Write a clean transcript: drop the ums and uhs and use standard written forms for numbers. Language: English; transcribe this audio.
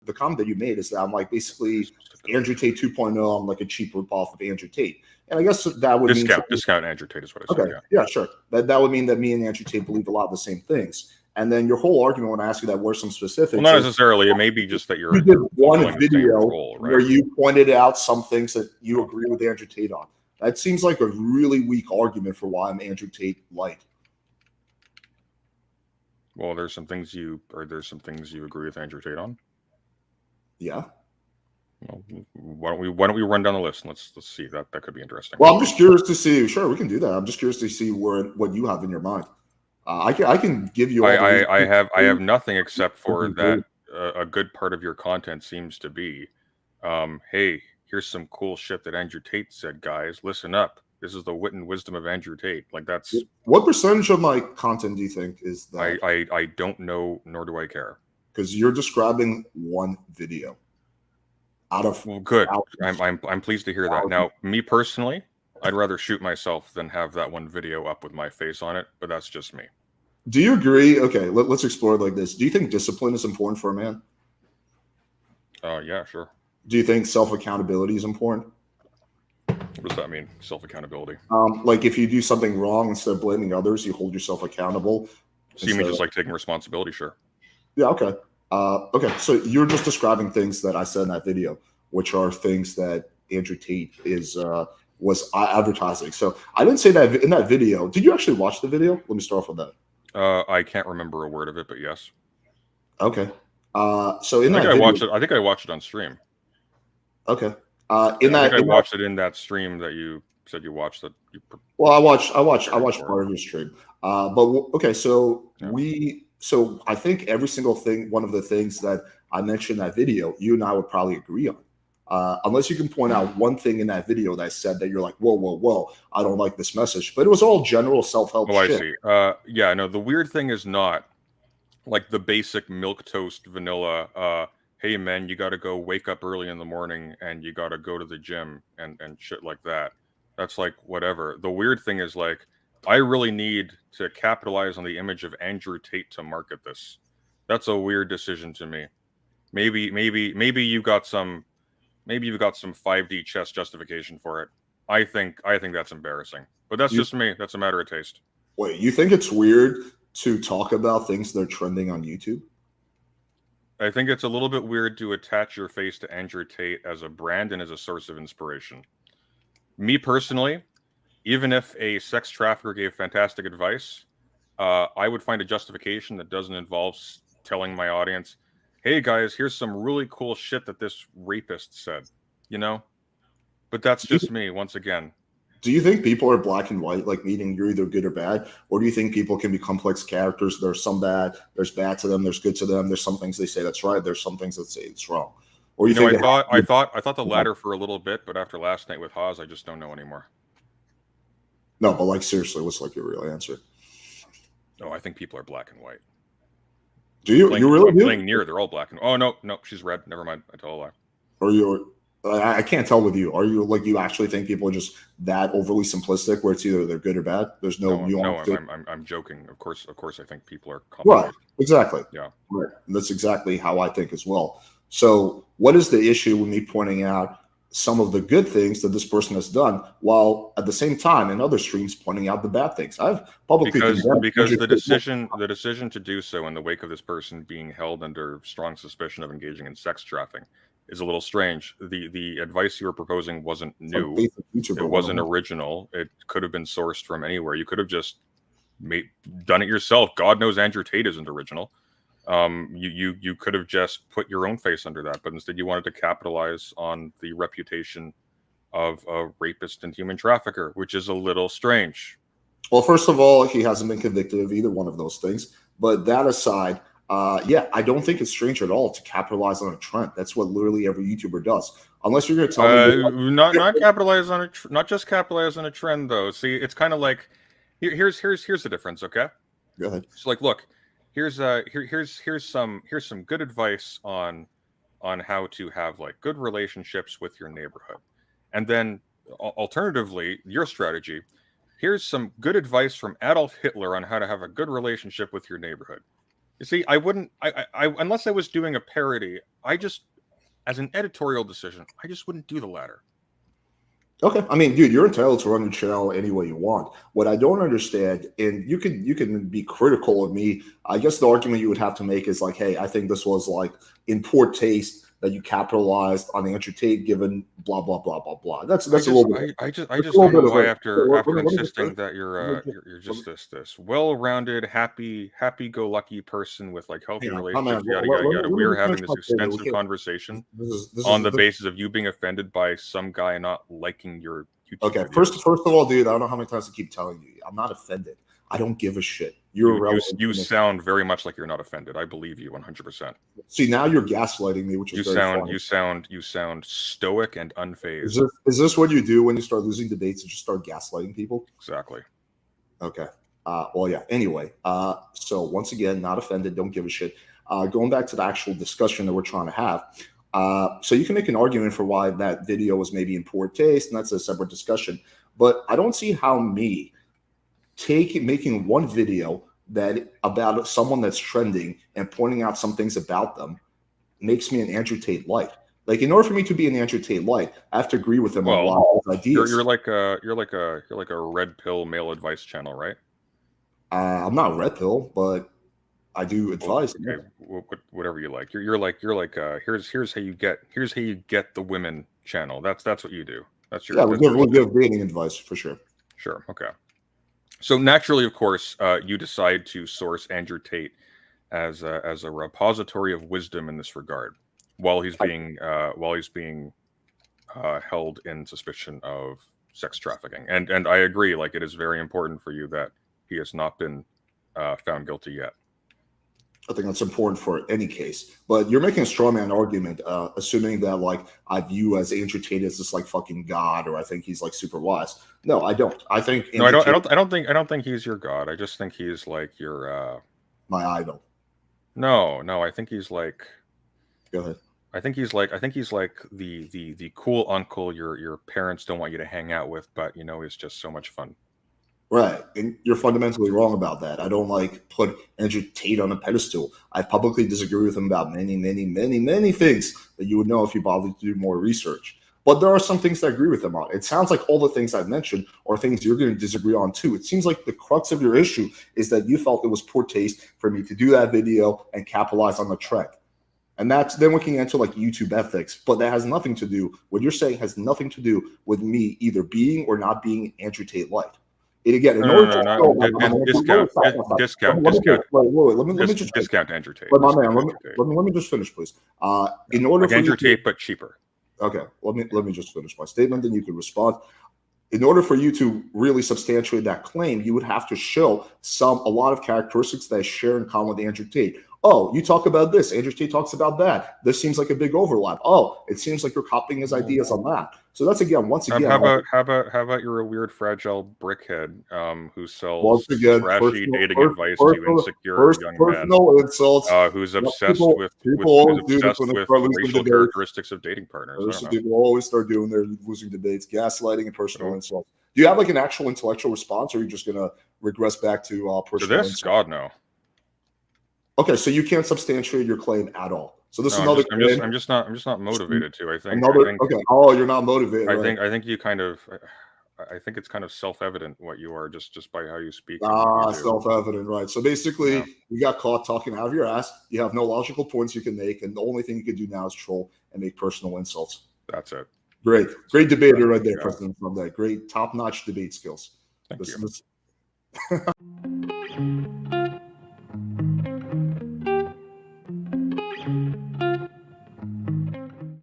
the comment that you made is that I'm like basically Andrew Tate 2.0. I'm like a cheap ripoff of Andrew Tate, and I guess that would mean discount Andrew Tate is what I said. Okay, yeah, sure. That would mean that me and Andrew Tate believe a lot of the same things. And then your whole argument when I ask you that were some specifics. Well, not necessarily. It may be just that you did one video where you pointed out some things that you agree with Andrew Tate on. That seems like a really weak argument for why I'm Andrew Tate light. Well, there's some things you agree with Andrew Tate on. Yeah. Well, why don't we run down the list and let's see that could be interesting. Well, I'm just curious to see. Sure, we can do that. I'm just curious to see what you have in your mind. I can give you. I have nothing except for that. A good part of your content seems to be, hey, here's some cool shit that Andrew Tate said, guys. Listen up. This is the wit and wisdom of Andrew Tate. Like that's. What percentage of my content do you think is that? I don't know, nor do I care. Because you're describing one video. Out of good. I'm pleased to hear that. Now, me personally, I'd rather shoot myself than have that one video up with my face on it, but that's just me. Do you agree? Okay, let's explore it like this. Do you think discipline is important for a man? Yeah, sure. Do you think self-accountability is important? What does that mean, self-accountability? Like if you do something wrong, instead of blaming others, you hold yourself accountable. So you mean just like taking responsibility? Sure. Yeah, okay. Okay, so you're just describing things that I said in that video, which are things that Andrew Tate was advertising. So I didn't say that in that video. Did you actually watch the video? Let me start off with that. I can't remember a word of it, but yes. Okay. So in I think that I video, watched it. I think I watched it on stream. Okay. I watched it in that stream that you said you watched. Well, I watched part of your stream. But okay, so yeah. So I think every single thing, one of the things that I mentioned in that video, you and I would probably agree on. Unless you can point out one thing in that video that I said that you're like, whoa, I don't like this message. But it was all general self-help shit. I see. Yeah, no, the weird thing is not like the basic milquetoast vanilla, hey, man, you got to go wake up early in the morning and you got to go to the gym and shit like that. That's like whatever. The weird thing is like, I really need to capitalize on the image of Andrew Tate to market this. That's a weird decision to me. Maybe you got some 5D chess justification for it. I think that's embarrassing. But that's just me. That's a matter of taste. Wait, you think it's weird to talk about things that are trending on YouTube? I think it's a little bit weird to attach your face to Andrew Tate as a brand and as a source of inspiration. Me personally, even if a sex trafficker gave fantastic advice, I would find a justification that doesn't involve telling my audience, hey guys, here's some really cool shit that this rapist said, you know? But that's just me, once again. Do you think people are black and white, like meaning you're either good or bad? Or do you think people can be complex characters? There's some bad, there's bad to them, there's good to them, there's some things they say that's right, there's some things that say it's wrong. Or you think I thought the latter for a little bit, but after last night with Haas, I just don't know anymore. No, but like seriously, what's like your real answer? No, I think people are black and white. Do you? You really do? Playing near, they're all black and. Oh no, she's red. Never mind. I tell a lie. Or you? I can't tell with you. Are you like you actually think people are just that overly simplistic, where it's either they're good or bad? There's no nuance. No, I'm joking. Of course, I think people are complicated. Right. Exactly. Yeah. Right. And that's exactly how I think as well. So, what is the issue with me pointing out some of the good things that this person has done, while at the same time in other streams pointing out the bad things? I've publicly because the decision to do so in the wake of this person being held under strong suspicion of engaging in sex trafficking is a little strange. The advice you were proposing wasn't new. It wasn't original. It could have been sourced from anywhere. You could have just done it yourself. God knows Andrew Tate isn't original. You could have just put your own face under that, but instead you wanted to capitalize on the reputation of a rapist and human trafficker, which is a little strange. Well, first of all, he hasn't been convicted of either one of those things. But that aside, I don't think it's strange at all to capitalize on a trend. That's what literally every YouTuber does. Unless you're going to tell me, not capitalize on not just capitalize on a trend though. See, it's kind of like here's the difference. Okay, go ahead. It's like, look. Here's some good advice on how to have like good relationships with your neighborhood, and then alternatively, your strategy. Here's some good advice from Adolf Hitler on how to have a good relationship with your neighborhood. You see, I wouldn't. I unless I was doing a parody. I just, as an editorial decision, I just wouldn't do the latter. Okay, I mean, dude, you're entitled to run your channel any way you want. What I don't understand, and you can be critical of me. I guess the argument you would have to make is like, hey, I think this was like in poor taste that you capitalized on Andrew Tate, given blah blah blah blah blah. That's a little bit. I just That's a don't little know bit of why a. after Let me just insisting finish. that Let me you're just- just this well-rounded, happy-go-lucky person with like healthy hang on, relationships, man. yada yada yada. Let We me are having finish this my statement. extensive conversation This on is the basis of you being offended by some guy not liking your YouTube okay. videos. First of all, dude, I don't know how many times I keep telling you, I'm not offended. I don't give a shit. You're irrelevant. You sound very much like you're not offended. I believe you 100%. See, now you're gaslighting me, which is very funny. You sound stoic and unfazed. Is this what you do when you start losing debates and just start gaslighting people? Exactly. Okay. Well, yeah. Anyway, so once again, not offended. Don't give a shit. Going back to the actual discussion that we're trying to have. So you can make an argument for why that video was maybe in poor taste, and that's a separate discussion. But I don't see how me making one video that about someone that's trending and pointing out some things about them makes me an Andrew Tate light. Like, in order for me to be an Andrew Tate light, I have to agree with him on a lot of his ideas. You're like a red pill male advice channel, right? I'm not red pill, but I do advise. Okay, whatever you like. You're like here's how you get the women channel. That's what you do. That's your we'll give dating advice for sure. Sure. Okay. So naturally, of course, you decide to source Andrew Tate as a repository of wisdom in this regard, while he's being held in suspicion of sex trafficking. And I agree. Like, it is very important for you that he has not been found guilty yet. I think that's important for any case. But you're making a straw man argument, assuming that like I view as Andrew Tate as this like fucking god, or I think he's like super wise. No, I don't. I think I don't think he's your god. I just think he's like your my idol. No, I think he's like. Go ahead. I think he's like the cool uncle your parents don't want you to hang out with, but you know, he's just so much fun. Right. And you're fundamentally wrong about that. I don't like put Andrew Tate on a pedestal. I publicly disagree with him about many, many, many, many things that you would know if you bothered to do more research. But there are some things that I agree with him on. It sounds like all the things I've mentioned are things you're going to disagree on too. It seems like the crux of your issue is that you felt it was poor taste for me to do that video and capitalize on the trend. And that's then looking into like YouTube ethics, but that has nothing to do, what you're saying has nothing to do with me either being or not being Andrew Tate light. It again, in order to discount Andrew Tate. But my man, let me just finish, please. In order for Andrew Tate, but cheaper. Okay, let me just finish my statement, then you can respond. In order for you to really substantiate that claim, you would have to show a lot of characteristics that share in common with Andrew Tate. Oh, you talk about this. Andrew Tate talks about that. This seems like a big overlap. Oh, it seems like you're copying his ideas on that. So that's once again. How about you're a weird fragile brickhead who sells trashy dating advice to insecure young men insults, who's obsessed with racial characteristics of dating partners. People always start doing their losing debates, gaslighting, and personal insults. Do you have like an actual intellectual response, or are you just gonna regress back to personal insults? God, no. Okay, so you can't substantiate your claim at all. So this is another. I'm just not motivated to. I think. Okay. Oh, you're not motivated. I think you kind of. I think it's kind of self-evident what you are just by how you speak. Self-evident, right? So basically, you got caught talking out of your ass. You have no logical points you can make, and the only thing you can do now is troll and make personal insults. That's it. Great debater right there, President. From that, great top-notch debate skills. Thank you.